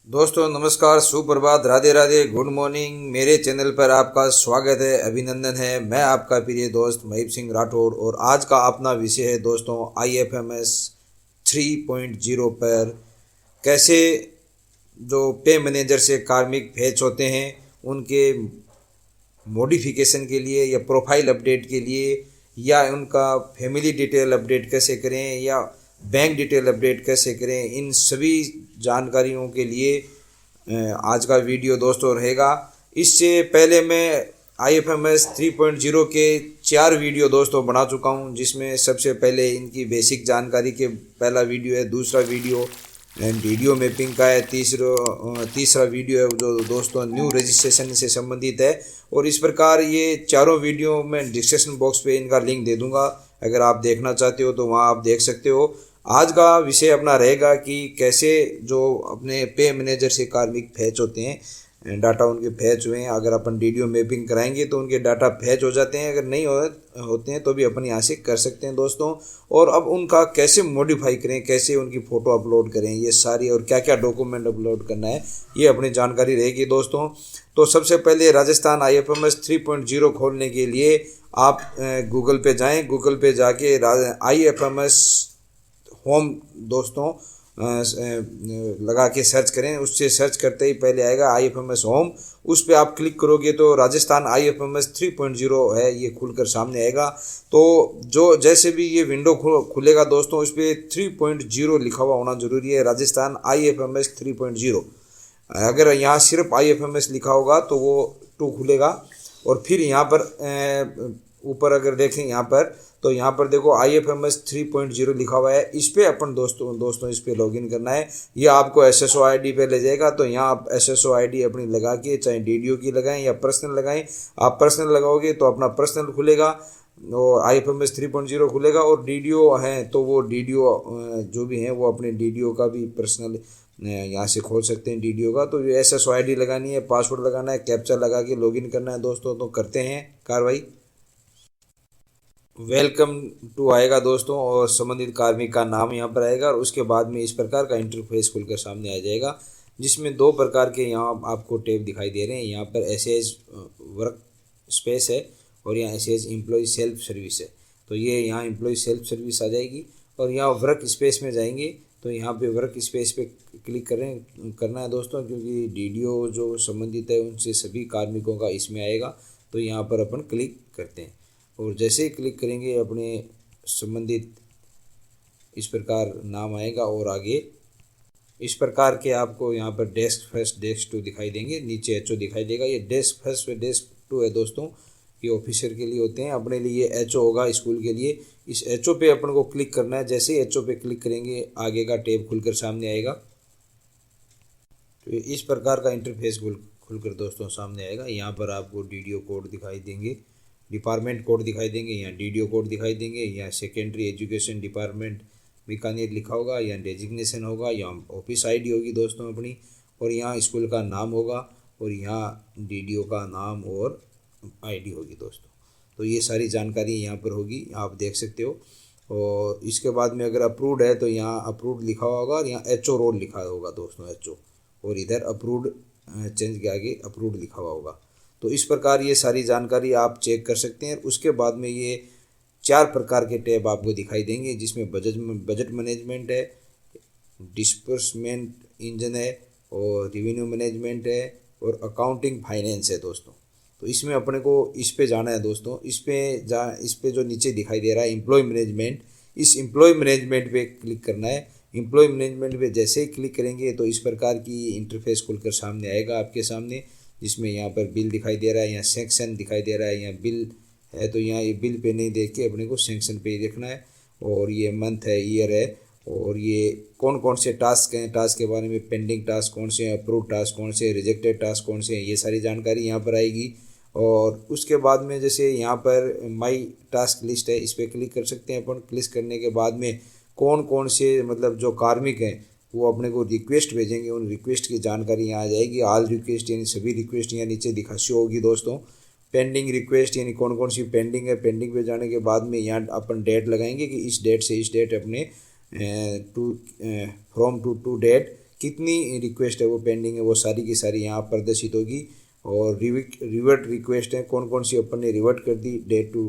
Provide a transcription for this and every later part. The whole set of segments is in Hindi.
दोस्तों नमस्कार, सुप्रभात, राधे राधे, गुड मॉर्निंग। मेरे चैनल पर आपका स्वागत है, अभिनंदन है। मैं आपका प्रिय दोस्त महीप सिंह राठौड़ और आज का अपना विषय है दोस्तों IFMS 3.0 पर कैसे जो पे मैनेजर से कार्मिक फैच होते हैं उनके मॉडिफिकेशन के लिए या प्रोफाइल अपडेट के लिए या उनका फैमिली डिटेल अपडेट कैसे करें या बैंक डिटेल अपडेट कैसे करें, इन सभी जानकारियों के लिए आज का वीडियो दोस्तों रहेगा। इससे पहले मैं IFMS 3.0 के 4 वीडियो दोस्तों बना चुका हूं, जिसमें सबसे पहले इनकी बेसिक जानकारी के पहला वीडियो है, दूसरा वीडियो वीडियो मैपिंग का है, तीसरा वीडियो है जो दोस्तों न्यू रजिस्ट्रेशन से संबंधित है। और इस प्रकार ये चारों वीडियो मैं डिस्क्रिप्शन बॉक्स पे इनका लिंक दे दूंगा, अगर आप देखना चाहते हो तो वहाँ आप देख सकते हो। आज का विषय अपना रहेगा कि कैसे जो अपने पे मैनेजर से कार्मिक फैच होते हैं, डाटा उनके फैच हुए हैं, अगर अपन वीडियो मैपिंग कराएंगे तो उनके डाटा फैच हो जाते हैं, अगर नहीं होते हैं तो भी अपन यहाँ से कर सकते हैं दोस्तों। और अब उनका कैसे मॉडिफाई करें, कैसे उनकी फ़ोटो अपलोड करें, ये सारी और क्या क्या डॉक्यूमेंट अपलोड करना है, ये अपनी जानकारी रहेगी दोस्तों। तो सबसे पहले राजस्थान IFMS 3.0 खोलने के लिए आप गूगल पे जाएं, गूगल पे जाके IFMS होम दोस्तों लगा के सर्च करें। उससे सर्च करते ही पहले आएगा IFMS होम, उस पर आप क्लिक करोगे तो राजस्थान IFMS 3.0 है, ये खुलकर सामने आएगा। तो जो जैसे भी ये विंडो खुलेगा दोस्तों, उस पर 3.0 लिखा हुआ होना जरूरी है, राजस्थान IFMS 3.0। अगर यहाँ सिर्फ IFMS लिखा होगा तो वो 2 खुलेगा। और फिर यहाँ पर ऊपर अगर देखें यहाँ पर, तो यहाँ पर देखो IFMS 3.0 लिखा हुआ है, इस पर अपन दोस्तों इस पर लॉगिन करना है। ये आपको SSO ID पे ले जाएगा, तो यहाँ आप SSO ID अपनी लगा के, चाहे DDO की लगाएं या पर्सनल लगाएं। आप पर्सनल लगाओगे तो अपना पर्सनल खुलेगा और IFMS 3.0 खुलेगा। और DDO हैं तो वो DDO जो भी हैं वो अपने DDO का भी पर्सनल यहाँ से खोल सकते हैं DDO का। तो ये SSO ID लगानी है, पासवर्ड लगाना है, कैप्चा लगा के लॉगिन करना है दोस्तों। तो करते हैं कार्रवाई। वेलकम टू आएगा दोस्तों और संबंधित कार्मिक का नाम यहाँ पर आएगा और उसके बाद में इस प्रकार का इंटरफेस खुलकर सामने आ जाएगा, जिसमें 2 प्रकार के यहाँ आपको टैब दिखाई दे रहे हैं। यहाँ पर SAS वर्क स्पेस है और यहाँ SAS एम्प्लॉय सेल्फ सर्विस है। तो ये यहाँ एम्प्लॉय सेल्फ सर्विस आ जाएगी और यहाँ वर्क स्पेस में जाएंगे तो यहाँ पे वर्क स्पेस पे क्लिक करना है दोस्तों, क्योंकि DDO जो संबंधित है उनसे सभी कार्मिकों का इसमें आएगा। तो यहाँ पर अपन क्लिक करते हैं और जैसे ही क्लिक करेंगे अपने संबंधित इस प्रकार नाम आएगा और आगे इस प्रकार के आपको यहाँ पर डेस्क फर्स्ट डेस्क 2 दिखाई देंगे, नीचे HO दिखाई देगा। ये डेस्क फर्स्ट व डेस्क 2 है दोस्तों, ये ऑफिसर के लिए होते हैं, अपने लिए HO होगा स्कूल के लिए। इस HO पे अपन को क्लिक करना है। जैसे ही HO पे क्लिक करेंगे आगे का टैब खुलकर सामने आएगा। तो इस प्रकार का इंटरफेस खुलकर दोस्तों सामने आएगा। यहाँ पर आपको DDO कोड दिखाई देंगे, डिपार्टमेंट कोड दिखाई देंगे, यहाँ DDO कोड दिखाई देंगे, यहाँ सेकेंडरी एजुकेशन डिपार्टमेंट बीकानेर लिखा होगा, यहाँ डेजिग्नेशन होगा, यहाँ ऑफिस ID होगी दोस्तों अपनी, और यहाँ स्कूल का नाम होगा और यहाँ DDO का नाम और ID होगी दोस्तों। तो ये सारी जानकारी यहाँ पर होगी, आप देख सकते हो। और इसके बाद में अगर अप्रूव्ड है तो यहाँ अप्रूव्ड लिखा होगा और यहाँ HO रोल लिखा होगा दोस्तों, HO, और इधर अप्रूव्ड चेंज के आगे अप्रूव्ड लिखा हुआ होगा। तो इस प्रकार ये सारी जानकारी आप चेक कर सकते हैं। उसके बाद में ये 4 प्रकार के टैब आपको दिखाई देंगे, जिसमें बजट मैनेजमेंट है, डिस्बर्समेंट इंजन है और रेवेन्यू मैनेजमेंट है और अकाउंटिंग फाइनेंस है दोस्तों। तो इसमें अपने को इस पे जाना है दोस्तों। इस पे जो नीचे दिखाई दे रहा है एम्प्लॉय मैनेजमेंट, इस एम्प्लॉय मैनेजमेंट पे क्लिक करना है। एम्प्लॉय मैनेजमेंट पे जैसे ही क्लिक करेंगे तो इस प्रकार की इंटरफेस खुलकर सामने आएगा आपके सामने, जिसमें यहाँ पर बिल दिखाई दे रहा है, यहाँ सेक्शन दिखाई दे रहा है, यहाँ बिल है तो यहाँ ये बिल पे नहीं देख के अपने को सेक्शन पे ही देखना है। और ये मंथ है, ईयर है, और ये कौन कौन से टास्क हैं, टास्क के बारे में, पेंडिंग टास्क कौन से हैं, अप्रूव टास्क कौन से हैं, रिजेक्टेड टास्क कौन से हैं, ये सारी जानकारी यहाँ पर आएगी। और उसके बाद में जैसे यहाँ पर माई टास्क लिस्ट है, इस पर क्लिक कर सकते हैं अपन। क्लिक करने के बाद में कौन कौन से मतलब जो कार्मिक हैं वो अपने को रिक्वेस्ट भेजेंगे, उन रिक्वेस्ट की जानकारी यहाँ आ जाएगी। ऑल रिक्वेस्ट यानी सभी रिक्वेस्ट यहाँ नीचे दिखा शो होगी दोस्तों। पेंडिंग रिक्वेस्ट यानी कौन कौन सी पेंडिंग है, पेंडिंग पे जाने के बाद में यहाँ अपन डेट लगाएंगे कि इस डेट से इस डेट अपने फ्रॉम टू डेट कितनी रिक्वेस्ट है वो पेंडिंग है वो सारी की सारी यहाँ प्रदर्शित होगी। और रिवर्ट रिक्वेस्ट है कौन कौन सी अपन ने रिवर्ट कर दी date to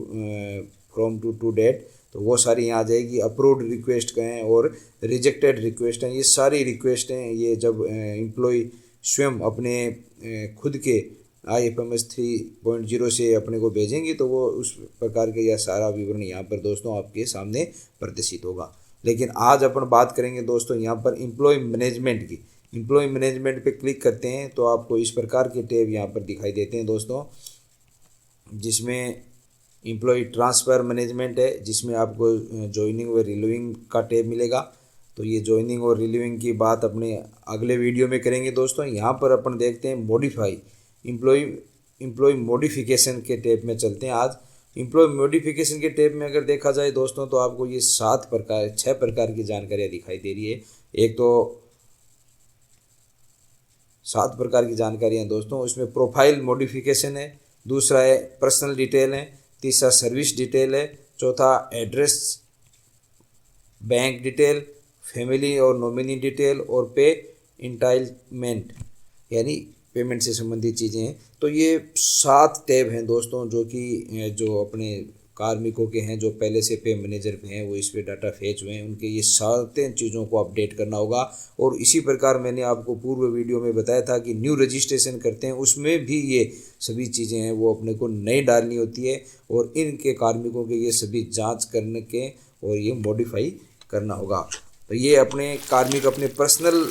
from to date, तो वो सारी यहाँ आ जाएगी। अप्रूव्ड रिक्वेस्ट का है और रिजेक्टेड रिक्वेस्ट हैं, ये सारी रिक्वेस्ट हैं। ये जब एम्प्लॉय स्वयं अपने खुद के IFMS 3.0 से अपने को भेजेंगे तो वो उस प्रकार के यह सारा विवरण यहाँ पर दोस्तों आपके सामने प्रदर्शित होगा। लेकिन आज अपन बात करेंगे दोस्तों यहाँ पर एम्प्लॉय मैनेजमेंट की। एम्प्लॉय मैनेजमेंट पे क्लिक करते हैं तो आपको इस प्रकार के टैब यहाँ पर दिखाई देते हैं दोस्तों, जिसमें एम्प्लॉय ट्रांसफ़र मैनेजमेंट है, जिसमें आपको ज्वाइनिंग व रिलीविंग का टैब मिलेगा। तो ये ज्वाइनिंग और रिलीविंग की बात अपने अगले वीडियो में करेंगे दोस्तों। यहाँ पर अपन देखते हैं मॉडिफाई एम्प्लॉय मॉडिफिकेशन के टैब में चलते हैं। आज एम्प्लॉय मॉडिफिकेशन के टैब में अगर देखा जाए दोस्तों तो आपको ये 6 प्रकार की जानकारियाँ दिखाई दे रही है। एक तो 7 प्रकार की जानकारियाँ दोस्तों, उसमें प्रोफाइल मॉडिफिकेशन है, दूसरा है पर्सनल डिटेल है, तीसरा सर्विस डिटेल है, चौथा एड्रेस बैंक डिटेल, फैमिली और नॉमिनी डिटेल और पे इंटाइटलमेंट यानी पेमेंट से संबंधित चीज़ें हैं। तो ये 7 टैब हैं दोस्तों जो अपने कार्मिकों के हैं जो पहले से पे मैनेजर पे हैं, वो इस पे डाटा फेच हुए हैं, उनके ये 7 चीज़ों को अपडेट करना होगा। और इसी प्रकार मैंने आपको पूर्व वीडियो में बताया था कि न्यू रजिस्ट्रेशन करते हैं उसमें भी ये सभी चीज़ें हैं वो अपने को नई डालनी होती है और इनके कार्मिकों के ये सभी जाँच करने के और ये मॉडिफाई करना होगा। तो ये अपने कार्मिक अपने पर्सनल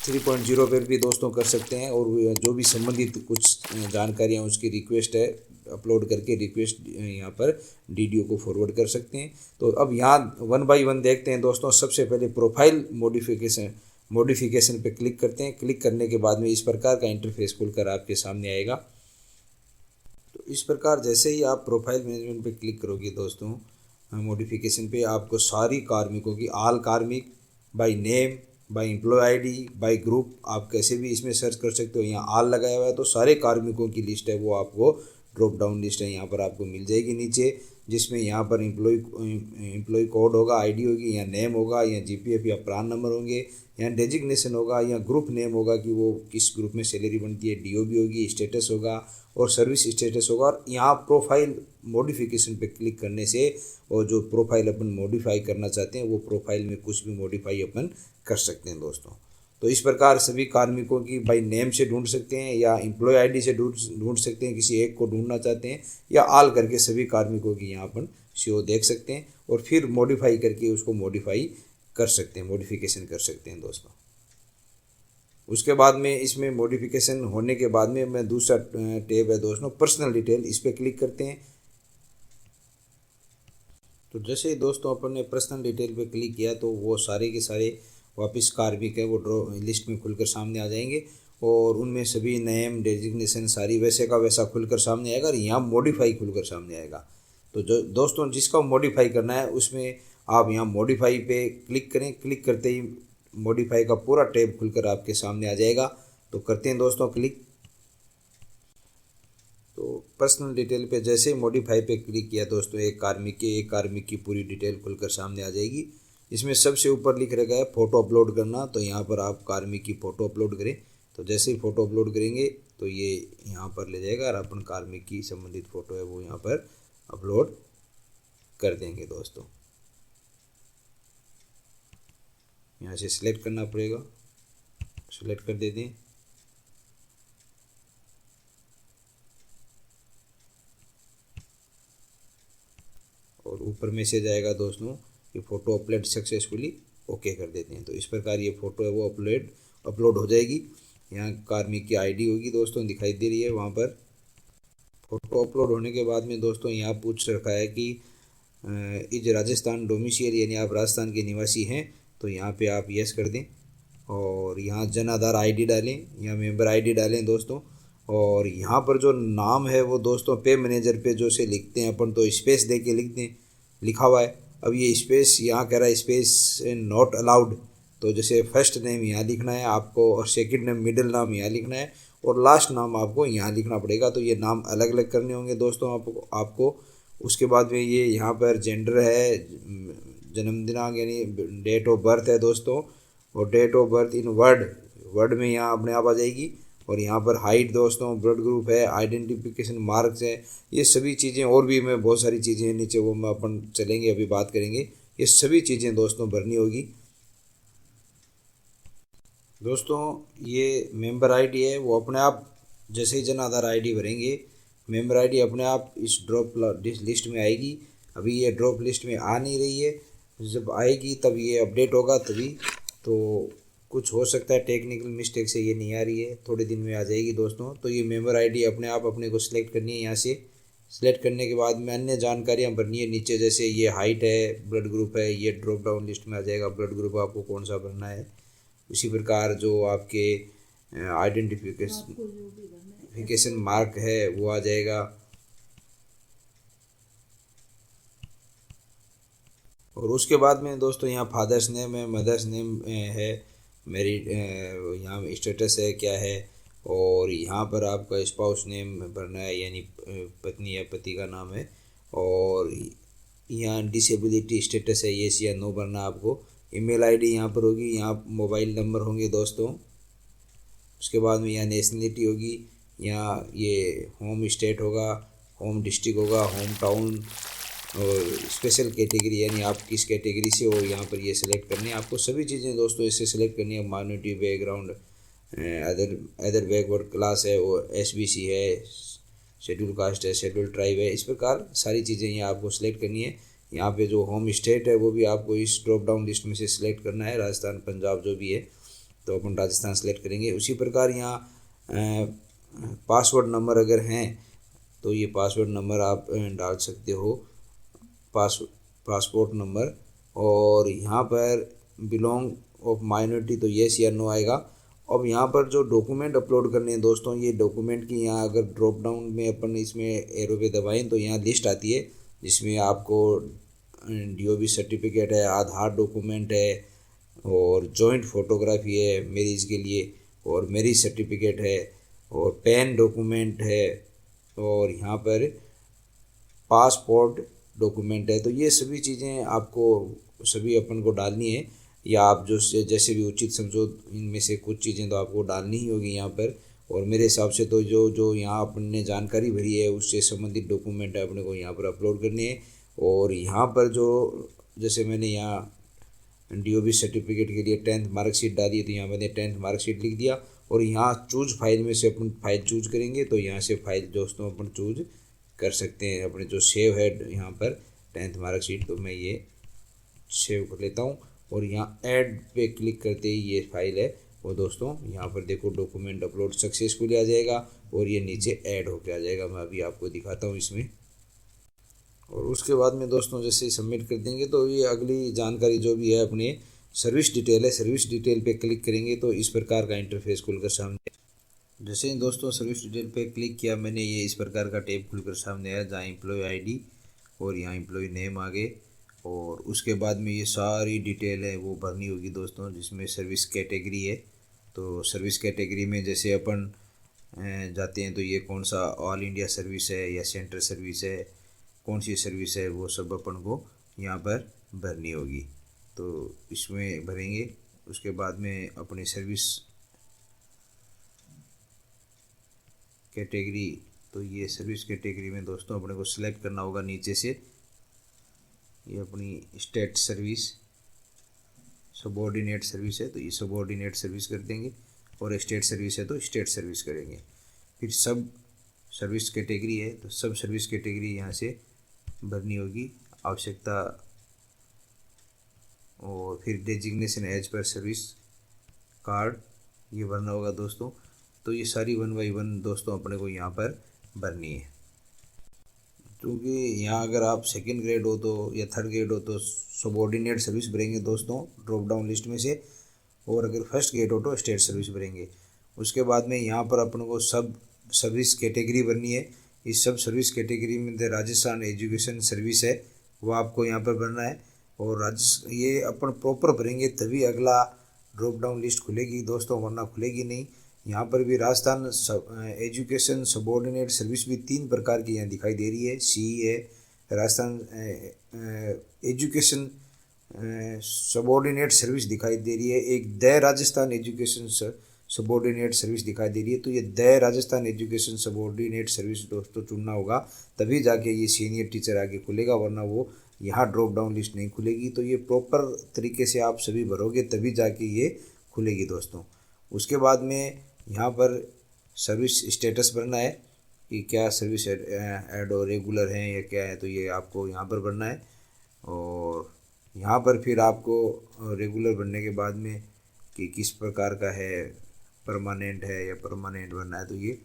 3.0 पर भी दोस्तों कर सकते हैं और जो भी संबंधित कुछ जानकारियाँ उसकी रिक्वेस्ट है अपलोड करके रिक्वेस्ट यहाँ पर DDO को फॉरवर्ड कर सकते हैं। तो अब यहाँ 1 बाय 1 देखते हैं दोस्तों। सबसे पहले प्रोफाइल मॉडिफिकेशन पे क्लिक करते हैं। क्लिक करने के बाद में इस प्रकार का इंटरफेस खुलकर आपके सामने आएगा। तो इस प्रकार जैसे ही आप प्रोफाइल मैनेजमेंट पे क्लिक करोगे दोस्तों मॉडिफिकेशन पे, आपको सारी कार्मिकों की ऑल कार्मिक by name, by employ ID, by group, आप कैसे भी इसमें सर्च कर सकते हो। यहाँ ऑल लगाया हुआ है तो सारे कार्मिकों की लिस्ट है वो आपको ड्रॉप डाउन लिस्ट है यहाँ पर आपको मिल जाएगी नीचे, जिसमें यहाँ पर एम्प्लॉय कोड होगा, ID होगी, या नेम होगा, या GPF या प्रान नंबर होंगे, यहाँ डेजिग्नेशन होगा, या ग्रुप नेम होगा कि वो किस ग्रुप में सैलरी बनती है, DOB होगी, स्टेटस होगा और सर्विस स्टेटस होगा। और यहाँ प्रोफाइल मॉडिफिकेशन पे क्लिक करने से और जो प्रोफाइल अपन मॉडिफाई करना चाहते हैं वो प्रोफाइल में कुछ भी मॉडिफाई अपन कर सकते हैं दोस्तों। तो इस प्रकार सभी कार्मिकों की बाय नेम से ढूंढ सकते हैं या एम्प्लॉय ID से ढूंढ सकते हैं, किसी एक को ढूंढना चाहते हैं, या ऑल करके सभी कार्मिकों की यहाँ अपन CO देख सकते हैं और फिर मॉडिफाई करके उसको मॉडिफाई कर सकते हैं, मॉडिफिकेशन कर सकते हैं दोस्तों। उसके बाद में इसमें मॉडिफिकेशन होने के बाद में मैं दूसरा टैब है दोस्तों पर्सनल डिटेल, इस पर क्लिक करते हैं। तो जैसे ही दोस्तों अपन ने पर्सनल डिटेल पे क्लिक किया तो वो सारे के सारे वापस कार्मिक है वो ड्रॉ लिस्ट में खुलकर सामने आ जाएंगे और उनमें सभी नेम डेजिग्नेशन सारी वैसे का वैसा खुलकर सामने आएगा और यहाँ मॉडिफाई खुलकर सामने आएगा। तो जो दोस्तों जिसका मॉडिफाई करना है उसमें आप यहाँ मॉडिफाई पे क्लिक करें। क्लिक करते ही मॉडिफाई का पूरा टैब खुलकर आपके सामने आ जाएगा। तो करते हैं दोस्तों क्लिक। तो पर्सनल डिटेल पे जैसे ही मॉडिफाई पे क्लिक किया दोस्तों एक कार्मिक की पूरी डिटेल खुलकर सामने आ जाएगी। इसमें सबसे ऊपर लिख रखा है फ़ोटो अपलोड करना, तो यहाँ पर आप कार्मिक की फ़ोटो अपलोड करें। तो जैसे ही फ़ोटो अपलोड करेंगे तो ये यहाँ पर ले जाएगा और अपन कार्मिक की संबंधित फ़ोटो है वो यहाँ पर अपलोड कर देंगे दोस्तों। यहाँ से सिलेक्ट करना पड़ेगा, सिलेक्ट कर देते हैं। और ऊपर मैसेज आएगा दोस्तों कि फ़ोटो अपलोड सक्सेसफुली, ओके कर देते हैं। तो इस प्रकार ये फ़ोटो है वो अपलोड हो जाएगी। यहाँ कार्मिक की ID होगी दोस्तों दिखाई दे रही है वहाँ पर। फ़ोटो अपलोड होने के बाद में दोस्तों यहाँ पूछ रखा है कि इज राजस्थान डोमिसाइल, यानी आप राजस्थान के निवासी हैं, तो यहाँ पे आप यस कर दें। और यहाँ जन आधार ID डालें या मेंबर ID डालें दोस्तों। और यहाँ पर जो नाम है वो दोस्तों पे मैनेजर पे जो से लिखते हैं अपन तो स्पेस दे के लिख दें, लिखा हुआ है। अब ये स्पेस यहाँ कह रहा है स्पेस नॉट अलाउड, तो जैसे फर्स्ट नेम यहाँ लिखना है आपको और सेकंड नेम मिडिल नाम यहाँ लिखना है और लास्ट नाम आपको यहाँ लिखना पड़ेगा। तो ये नाम अलग अलग करने होंगे दोस्तों आपको। उसके बाद में ये यहाँ पर जेंडर है, जन्म दिनांक यानी डेट ऑफ बर्थ है दोस्तों, और date of birth in word word में यहाँ अपने आप आ जाएगी। और यहाँ पर हाइट दोस्तों, ब्लड ग्रुप है, आइडेंटिफिकेशन मार्क्स है, ये सभी चीज़ें और भी मैं बहुत सारी चीज़ें हैं नीचे, वो मैं अपन चलेंगे अभी बात करेंगे। ये सभी चीज़ें दोस्तों भरनी होगी। दोस्तों ये मेंबर आईडी है वो अपने आप जैसे ही जन आधार आईडी भरेंगे, मेंबर आईडी अपने आप इस ड्रॉप लिस्ट में आएगी। अभी ये ड्रॉप लिस्ट में आ नहीं रही है, जब आएगी तब ये अपडेट होगा तभी। तो कुछ हो सकता है टेक्निकल मिस्टेक से ये नहीं आ रही है, थोड़े दिन में आ जाएगी दोस्तों। तो ये मेंबर आईडी अपने आप अपने को सिलेक्ट करनी है। यहाँ से सिलेक्ट करने के बाद में अन्य जानकारियाँ भरनी है नीचे, जैसे ये हाइट है, ब्लड ग्रुप है, ये ड्रॉप डाउन लिस्ट में आ जाएगा ब्लड ग्रुप आपको कौन सा भरना है। उसी प्रकार जो आपके आइडेंटिफिकेशन मार्क है वो आ जाएगा। और उसके बाद में दोस्तों यहाँ फादर्स नेम है, मदर्स नेम है, मेरी यहाँ स्टेटस है क्या है, और यहाँ पर आपका स्पाउस नेम भरना है, यानी पत्नी या पति का नाम है। और यहाँ डिसेबिलिटी स्टेटस है, येस या नो भरना आपको। ईमेल आईडी यहाँ पर होगी, यहाँ मोबाइल नंबर होंगे दोस्तों। उसके बाद में यहाँ नेशनलिटी होगी, यहाँ ये होम स्टेट होगा, होम डिस्ट्रिक्ट होगा, होम टाउन, और स्पेशल कैटेगरी यानी आप किस कैटेगरी से हो, यहाँ पर ये सिलेक्ट करनी है आपको। सभी चीज़ें दोस्तों इससे सिलेक्ट करनी है। Minority background, other backward class है, वो एसबीसी है, शेड्यूल कास्ट है, शेड्यूल ट्राइब है, इस प्रकार सारी चीज़ें यहाँ आपको सिलेक्ट करनी है। यहाँ पे जो होम स्टेट है वो भी आपको इस ड्रॉप डाउन लिस्ट में से सिलेक्ट करना है, राजस्थान, पंजाब जो भी है, तो अपन राजस्थान सेलेक्ट करेंगे। उसी प्रकार यहाँ पासवर्ड नंबर अगर हैं तो ये पासवर्ड नंबर आप डाल सकते हो, पासपोर्ट नंबर। और यहाँ पर बिलोंग ऑफ माइनॉरिटी तो येस या नो आएगा। अब यहाँ पर जो डॉक्यूमेंट अपलोड करने हैं दोस्तों, ये डॉक्यूमेंट की यहाँ अगर ड्रॉप डाउन में अपन इसमें एरो पे दबाएं तो यहाँ लिस्ट आती है, जिसमें आपको डीओबी सर्टिफिकेट है, आधार डॉक्यूमेंट है, और जॉइंट फोटोग्राफी है मैरिज के लिए, और मैरिज सर्टिफिकेट है, और पैन डॉक्यूमेंट है, और यहाँ पर पासपोर्ट डॉक्यूमेंट है। तो ये सभी चीज़ें आपको सभी अपन को डालनी है, या आप जो जैसे भी उचित समझो, इनमें से कुछ चीज़ें तो आपको डालनी ही होगी यहाँ पर। और मेरे हिसाब से तो जो यहाँ अपन ने जानकारी भरी है उससे संबंधित डॉक्यूमेंट है अपने को यहाँ पर अपलोड करने हैं। और यहाँ पर जो जैसे मैंने यहाँ डीओबी सर्टिफिकेट के लिए 10th मार्कशीट डाली है, तो यहाँ मैंने 10th मार्कशीट लिख दिया। और यहाँ चूज फाइल में से अपन फाइल चूज करेंगे, तो यहाँ से फाइल दोस्तों अपन चूज कर सकते हैं अपने जो सेव है यहाँ पर 10th मार्कशीट। तो मैं ये सेव कर लेता हूँ, और यहाँ ऐड पे क्लिक करते ही ये फाइल है वो दोस्तों यहाँ पर देखो डॉक्यूमेंट अपलोड सक्सेसफुली आ जाएगा, और ये नीचे ऐड होके आ जाएगा। मैं अभी आपको दिखाता हूँ इसमें। और उसके बाद में दोस्तों जैसे सबमिट कर देंगे तो ये अगली जानकारी जो भी है अपने सर्विस डिटेल है, सर्विस डिटेल पे क्लिक करेंगे तो इस प्रकार का इंटरफेस खुलकर सामने। जैसे ही दोस्तों सर्विस डिटेल पे क्लिक किया मैंने, ये इस प्रकार का टैब खुलकर सामने आया, जहाँ एम्प्लॉय आईडी और यहाँ एम्प्लॉय नेम आ गए। और उसके बाद में ये सारी डिटेल है वो भरनी होगी दोस्तों, जिसमें सर्विस कैटेगरी है। तो सर्विस कैटेगरी में जैसे अपन जाते हैं तो ये कौन सा ऑल इंडिया सर्विस है या सेंट्रल सर्विस है, कौन सी सर्विस है, वो सब अपन को यहाँ पर भरनी होगी। तो इसमें भरेंगे। उसके बाद में अपनी सर्विस कैटेगरी, तो ये सर्विस कैटेगरी में दोस्तों अपने को सिलेक्ट करना होगा नीचे से, ये अपनी स्टेट सर्विस, सबऑर्डिनेट सर्विस है तो ये सबऑर्डिनेट सर्विस कर देंगे, और स्टेट सर्विस है तो स्टेट सर्विस करेंगे। फिर सब सर्विस कैटेगरी है तो सब सर्विस कैटेगरी यहाँ से भरनी होगी आवश्यकता। और फिर designation as per service card ये भरना होगा दोस्तों। तो ये सारी 1 बाई 1 दोस्तों अपने को यहाँ पर भरनी है। क्योंकि यहाँ अगर आप सेकंड ग्रेड हो तो या थर्ड ग्रेड हो तो सबऑर्डिनेट सर्विस भरेंगे दोस्तों ड्रॉप डाउन लिस्ट में से, और अगर फर्स्ट ग्रेड हो तो स्टेट सर्विस भरेंगे। उसके बाद में यहाँ पर अपन को सब सर्विस कैटेगरी भरनी है। इस सब सर्विस कैटेगरी में राजस्थान एजुकेशन सर्विस है वो आपको यहाँ पर भरना है। और ये अपन प्रॉपर भरेंगे तभी अगला ड्रॉप डाउन लिस्ट खुलेगी दोस्तों, वरना खुलेगी नहीं। यहाँ पर भी राजस्थान एजुकेशन सबऑर्डिनेट सर्विस भी 3 प्रकार की यहाँ दिखाई दे रही है। सी है राजस्थान एजुकेशन सबऑर्डिनेट सर्विस दिखाई दे रही है, एक the Rajasthan education subordinate service दिखाई दे रही है, तो ये the Rajasthan education subordinate service दोस्तों चुनना होगा, तभी जाके ये सीनियर टीचर आगे खुलेगा, वरना वो यहाँ ड्रॉप डाउन लिस्ट नहीं खुलेगी। तो ये प्रॉपर तरीके से आप सभी भरोगे तभी जाके ये खुलेगी दोस्तों। उसके बाद में यहाँ पर सर्विस स्टेटस भरना है कि क्या सर्विस एड और रेगुलर हैं या क्या है, तो ये आपको यहाँ पर भरना है। और यहाँ पर फिर आपको रेगुलर भरने के बाद में कि किस प्रकार का है, परमानेंट है या परमानेंट भरना है, तो ये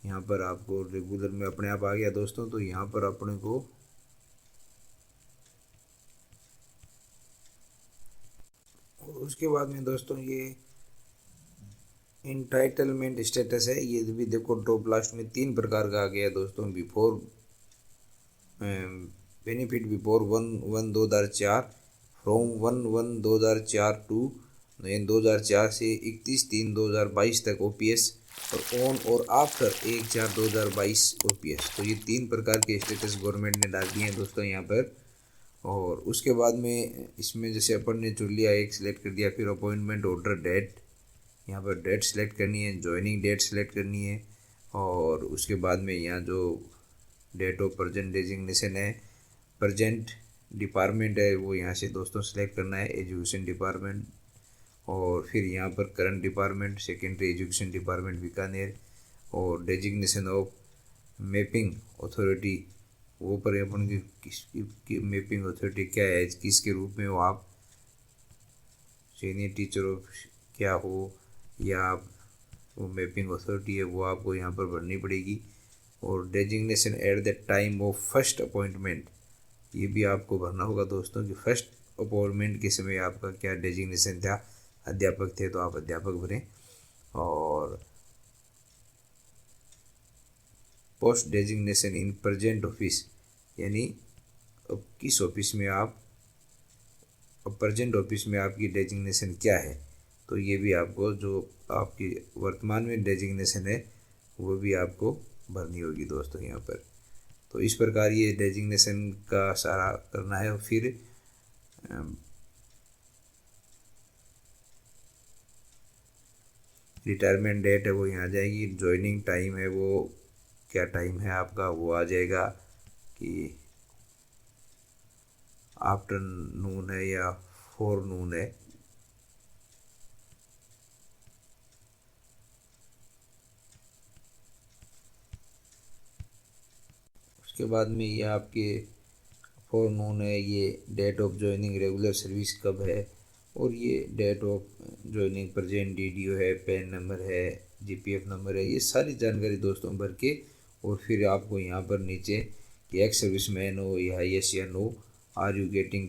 यहाँ पर आपको रेगुलर में अपने आप आ गया दोस्तों। तो यहाँ पर अपने को उसके बाद में दोस्तों ये इंटाइटलमेंट स्टेटस है, ये भी देखो ड्रॉप लास्ट में 3 प्रकार का आ गया दोस्तों। Before benefit before 1/1/2004, from 1/1/2004 to 2004 से 31/3/2022 तक OPS, और ऑन और आफ्टर 1/4/2022 OPS। तो ये 3 प्रकार के स्टेटस गवर्नमेंट ने डाल दिए हैं दोस्तों यहाँ पर। और उसके बाद में इसमें जैसे अपन ने चुन लिया, एक सिलेक्ट कर दिया, फिर अपॉइंटमेंट ऑर्डर डेट, यहाँ पर डेट सेलेक्ट करनी है, ज्वाइनिंग डेट सेलेक्ट करनी है, और उसके बाद में यहाँ जो डेट ऑफ प्रेजेंट डेजिग्नेशन है, प्रेजेंट डिपार्टमेंट है, वो यहाँ से दोस्तों सेलेक्ट करना है, एजुकेशन डिपार्टमेंट। और फिर यहाँ पर current department secondary education department Bikaner, और डेजिग्नेशन ऑफ मैपिंग अथॉरिटी, वो पर अपन की किसकी मैपिंग अथॉरिटी क्या है, किसके रूप में हो आप, सीनियर टीचर ऑफ क्या हो या आप वो मैपिंग अथॉरिटी है, वो आपको यहाँ पर भरनी पड़ेगी। और designation at the time of first appointment, ये भी आपको भरना होगा दोस्तों कि फर्स्ट अपॉइंटमेंट के समय आपका क्या डेजिग्नेशन था, अध्यापक थे तो आप अध्यापक भरें। और post designation in present office, यानी अब किस ऑफिस में आप, अब प्रेजेंट ऑफिस में आपकी डेजिग्नेशन क्या है, तो ये भी आपको जो आपकी वर्तमान में डेजिग्नेशन है वो भी आपको भरनी होगी दोस्तों यहाँ पर। तो इस प्रकार ये डेजिग्नेशन का सारा करना है। और फिर रिटायरमेंट डेट है वो यहाँ आ जाएगी, ज्वाइनिंग टाइम है वो क्या टाइम है आपका वो आ जाएगा कि आफ्टरनून है या फोरनून है। उसके बाद में ये आपके फोरनून है, ये date of joining regular service कब है, और ये date of joining present DDO है, पैन नंबर है, GPF नंबर है, ये सारी जानकारी दोस्तों भर के। और फिर आपको यहाँ पर नीचे कि एक्स सर्विस मैन हो या यस या no, are you getting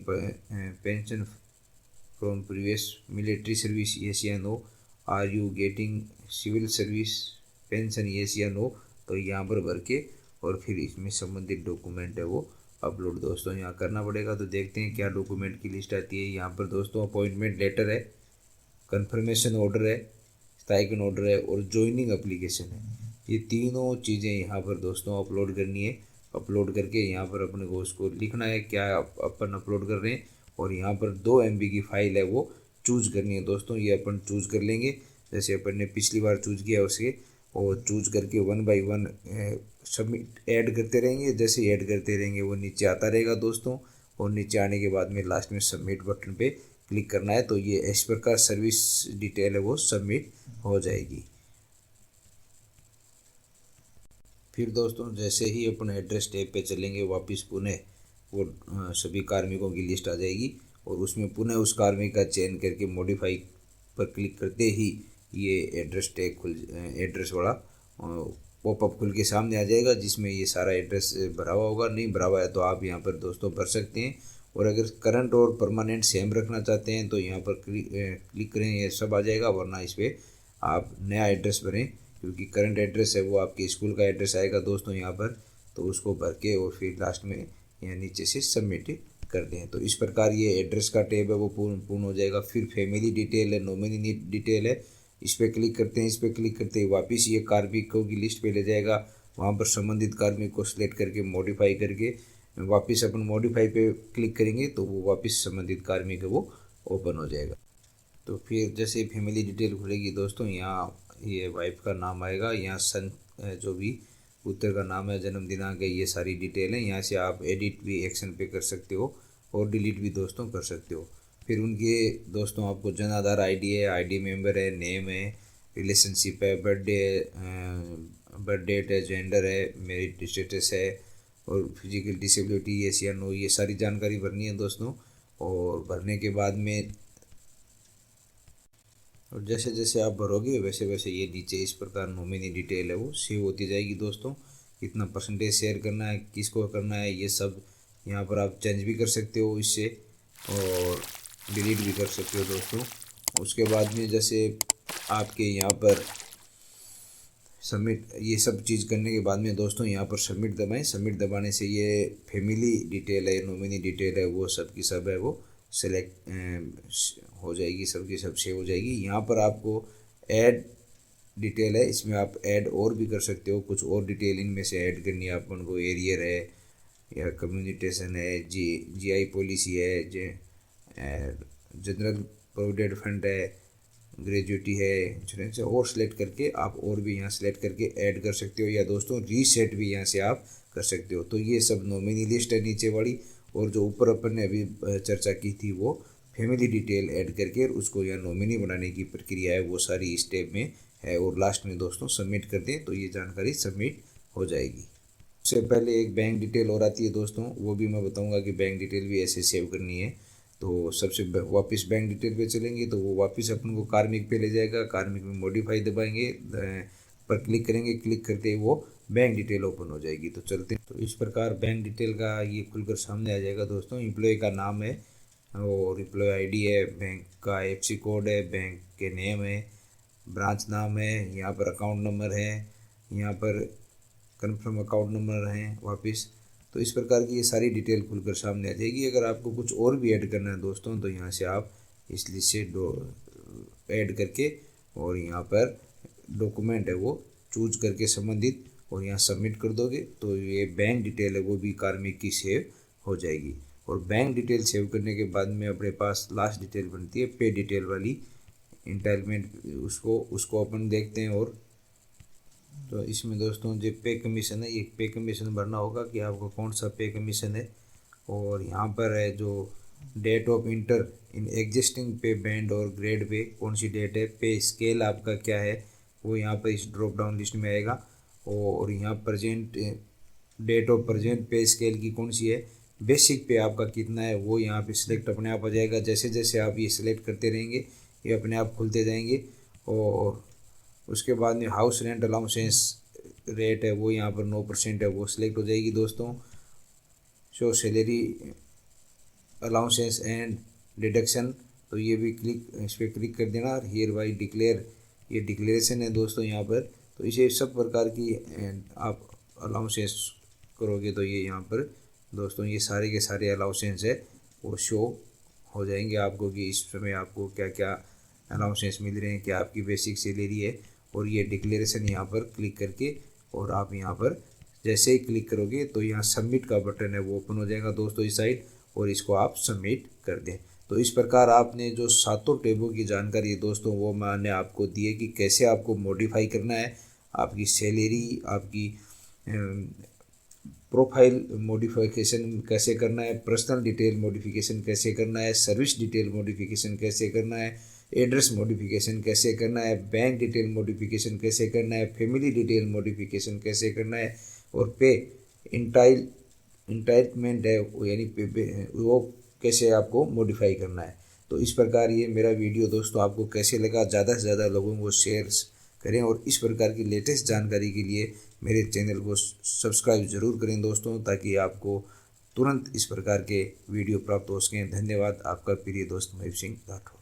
pension from previous military service, yes या no, are you getting civil service pension, yes या नो, तो यहाँ पर भर के और फिर इसमें संबंधित डॉक्यूमेंट है वो अपलोड दोस्तों यहाँ करना पड़ेगा। तो देखते हैं क्या डॉक्यूमेंट की लिस्ट आती है। यहाँ पर दोस्तों अपॉइंटमेंट लेटर है, कंफर्मेशन ऑर्डर है, स्टाइपेंड ऑर्डर है और ज्वाइनिंग एप्लीकेशन है। ये तीनों चीज़ें यहाँ पर दोस्तों अपलोड करनी है। अपलोड करके यहाँ पर अपने को उसको लिखना है क्या अपन अपलोड कर रहे हैं, और यहाँ पर 2 MB की फाइल है वो चूज़ करनी है दोस्तों। ये अपन चूज़ कर लेंगे जैसे अपन ने पिछली बार चूज़ किया उसके, और चूज़ करके 1 बाई 1 सबमिट ऐड करते रहेंगे। जैसे ऐड करते रहेंगे वो नीचे आता रहेगा दोस्तों, और नीचे आने के बाद में लास्ट में सबमिट बटन पे क्लिक करना है। तो ये इस प्रकार सर्विस डिटेल है वो सबमिट हो जाएगी। फिर दोस्तों जैसे ही अपन एड्रेस टैब पे चलेंगे वापस पुनः वो सभी कार्मिकों की लिस्ट आ जाएगी, और उसमें पुनः उस कार्मिक का चयन करके मॉडिफाई पर क्लिक करते ही ये एड्रेस टैग एड्रेस वाला पॉपअप खुल के सामने आ जाएगा, जिसमें ये सारा एड्रेस भरा हुआ होगा। नहीं भरा हुआ है तो आप यहाँ पर दोस्तों भर सकते हैं। और अगर करंट और परमानेंट सेम रखना चाहते हैं तो यहाँ पर क्लिक करें, ये सब आ जाएगा। वरना इस पर आप नया एड्रेस भरें, क्योंकि करंट एड्रेस है वो आपके स्कूल का एड्रेस आएगा दोस्तों यहाँ पर, तो उसको भर के और फिर लास्ट में यहाँ नीचे से सबमिट कर दें। तो इस प्रकार ये एड्रेस का टैब है वो पूर्ण हो जाएगा। फिर फैमिली डिटेल है, नॉमिनी डिटेल है, इस पर क्लिक करते हैं। इस पर क्लिक करते ही वापस ये कार्मिकों की लिस्ट पे ले जाएगा। वहाँ पर संबंधित कार्मिक को सिलेक्ट करके मॉडिफाई करके वापस अपन मॉडिफाई पे क्लिक करेंगे तो वो वापस संबंधित कार्मिक है वो ओपन हो जाएगा। तो फिर जैसे फैमिली डिटेल खुलेगी दोस्तों, यहाँ ये वाइफ का नाम आएगा, यहाँ सन जो भी पुत्र का नाम है, जन्म दिनांक है, ये सारी डिटेल है। यहाँ से आप एडिट भी एक्शन पे कर सकते हो और डिलीट भी दोस्तों कर सकते हो। फिर उनके दोस्तों आपको जन आधार आईडी है, आईडी मेंबर है, नेम है, रिलेशनशिप है, बर्थ डेट है, जेंडर है, मैरिड स्टेटस है और फिजिकल डिसेबिलिटी यस या नो, ये सारी जानकारी भरनी है दोस्तों। और भरने के बाद में और जैसे जैसे आप भरोगे वैसे वैसे ये नीचे इस प्रकार नॉमिनी डिटेल है वो सेव होती जाएगी दोस्तों। कितना परसेंटेज शेयर करना है, किसको करना है, ये सब यहाँ पर आप चेंज भी कर सकते हो इससे और डिलीट भी कर सकते हो दोस्तों। उसके बाद में जैसे आपके यहाँ पर सबमिट, ये सब चीज़ करने के बाद में दोस्तों यहाँ पर सबमिट दबाएं। सबमिट दबाने से ये फैमिली डिटेल है, नॉमिनी डिटेल है, वो सब की सब है वो सेलेक्ट हो जाएगी, सबकी सब सेव हो जाएगी। यहाँ पर आपको ऐड डिटेल है, इसमें आप ऐड और भी कर सकते हो, कुछ और डिटेल इनमें से ऐड करनी है अपन को। एरियर है या कम्युनिटेशन है, जीआई पॉलिसी है, जनरल प्रोविडेंट फंड है, ग्रेजुएटी है, इंश्योरेंस है, और सेलेक्ट करके आप और भी यहाँ सेलेक्ट करके ऐड कर सकते हो या दोस्तों रीसेट भी यहाँ से आप कर सकते हो। तो ये सब नॉमिनी लिस्ट है नीचे वाली, और जो ऊपर अपन ने अभी चर्चा की थी वो फैमिली डिटेल ऐड करके उसको यहाँ नॉमिनी बनाने की प्रक्रिया है, वो सारी स्टेप में है। और लास्ट में दोस्तों सबमिट कर दें तो ये जानकारी सबमिट हो जाएगी। उससे पहले एक बैंक डिटेल और आती है दोस्तों, वो भी मैं बताऊंगा कि बैंक डिटेल भी ऐसे सेव करनी है। तो सबसे वापस बैंक डिटेल पे चलेंगे तो वो वापस अपन को कार्मिक पे ले जाएगा। कार्मिक में मॉडिफाई दबाएंगे पर क्लिक करेंगे, क्लिक करते ही वो बैंक डिटेल ओपन हो जाएगी। तो चलते हैं। तो इस प्रकार बैंक डिटेल का ये खुलकर सामने आ जाएगा दोस्तों। एम्प्लॉय का नाम है और एम्प्लॉय आईडी है, बैंक का एफसी कोड है, बैंक के नेम है, ब्रांच नाम है, यहाँ पर अकाउंट नंबर है, यहाँ पर कन्फर्म अकाउंट नंबर है वापस। तो इस प्रकार की ये सारी डिटेल खुलकर सामने आ जाएगी। अगर आपको कुछ और भी ऐड करना है दोस्तों तो यहाँ से आप इस लिस्ट से ऐड करके और यहाँ पर डॉक्यूमेंट है वो चूज करके संबंधित और यहाँ सबमिट कर दोगे तो ये बैंक डिटेल है वो भी कार्मिक की सेव हो जाएगी। और बैंक डिटेल सेव करने के बाद में अपने पास लास्ट डिटेल बनती है पे डिटेल वाली, इंटाइटलमेंट, उसको अपन देखते हैं। और तो इसमें दोस्तों जो पे कमीशन है, ये पे कमीशन भरना होगा कि आपको कौन सा पे कमीशन है। और यहाँ पर है जो date of entry in existing pay band और ग्रेड पे कौन सी डेट है, पे स्केल आपका क्या है वो यहाँ पर इस ड्रॉप डाउन लिस्ट में आएगा। और यहाँ present date of present pay scale की कौन सी है, बेसिक पे आपका कितना है वो यहाँ पे सिलेक्ट अपने आप हो जाएगा। जैसे जैसे आप ये सिलेक्ट करते रहेंगे ये अपने आप खुलते जाएंगे। और उसके बाद में हाउस रेंट अलाउंसेंस रेट है वो यहाँ पर 9% है वो सिलेक्ट हो जाएगी दोस्तों। शो सैलरी अलाउंसेंस एंड डिडक्शन, तो ये भी इस पर क्लिक कर देना। हियर बाई डिक्लेयर, ये डिक्लेरेशन है दोस्तों यहाँ पर। तो इसे सब प्रकार की आप अलाउंसेंस करोगे तो ये यहाँ पर दोस्तों ये सारे के सारे अलाउंसेंस है वो शो हो जाएंगे आपको कि इस समय आपको क्या क्या अलाउंसेंस मिल रहे हैं, क्या आपकी बेसिक सैलरी है। और ये डिक्लेरेशन यहाँ पर क्लिक करके और आप यहाँ पर जैसे ही क्लिक करोगे तो यहाँ सबमिट का बटन है वो ओपन हो जाएगा दोस्तों इस साइड, और इसको आप सबमिट कर दें। तो इस प्रकार आपने जो 7 टैबों की जानकारी है दोस्तों वो मैंने आपको दी है कि कैसे आपको मॉडिफाई करना है, आपकी सैलरी, आपकी प्रोफाइल मॉडिफिकेशन कैसे करना है, पर्सनल डिटेल मॉडिफिकेशन कैसे करना है, सर्विस डिटेल मॉडिफिकेशन कैसे करना है, एड्रेस मॉडिफिकेशन कैसे करना है, बैंक डिटेल मॉडिफिकेशन कैसे करना है, फैमिली डिटेल मॉडिफिकेशन कैसे करना है, और पे इंटाइटलमेंट है यानी वो कैसे आपको मॉडिफाई करना है। तो इस प्रकार ये मेरा वीडियो दोस्तों आपको कैसे लगा, ज़्यादा से ज़्यादा लोगों को शेयर करें और इस प्रकार की लेटेस्ट जानकारी के लिए मेरे चैनल को सब्सक्राइब ज़रूर करें दोस्तों, ताकि आपको तुरंत इस प्रकार के वीडियो प्राप्त हो सकें। धन्यवाद। आपका प्रिय दोस्त महेश सिंह राठौर।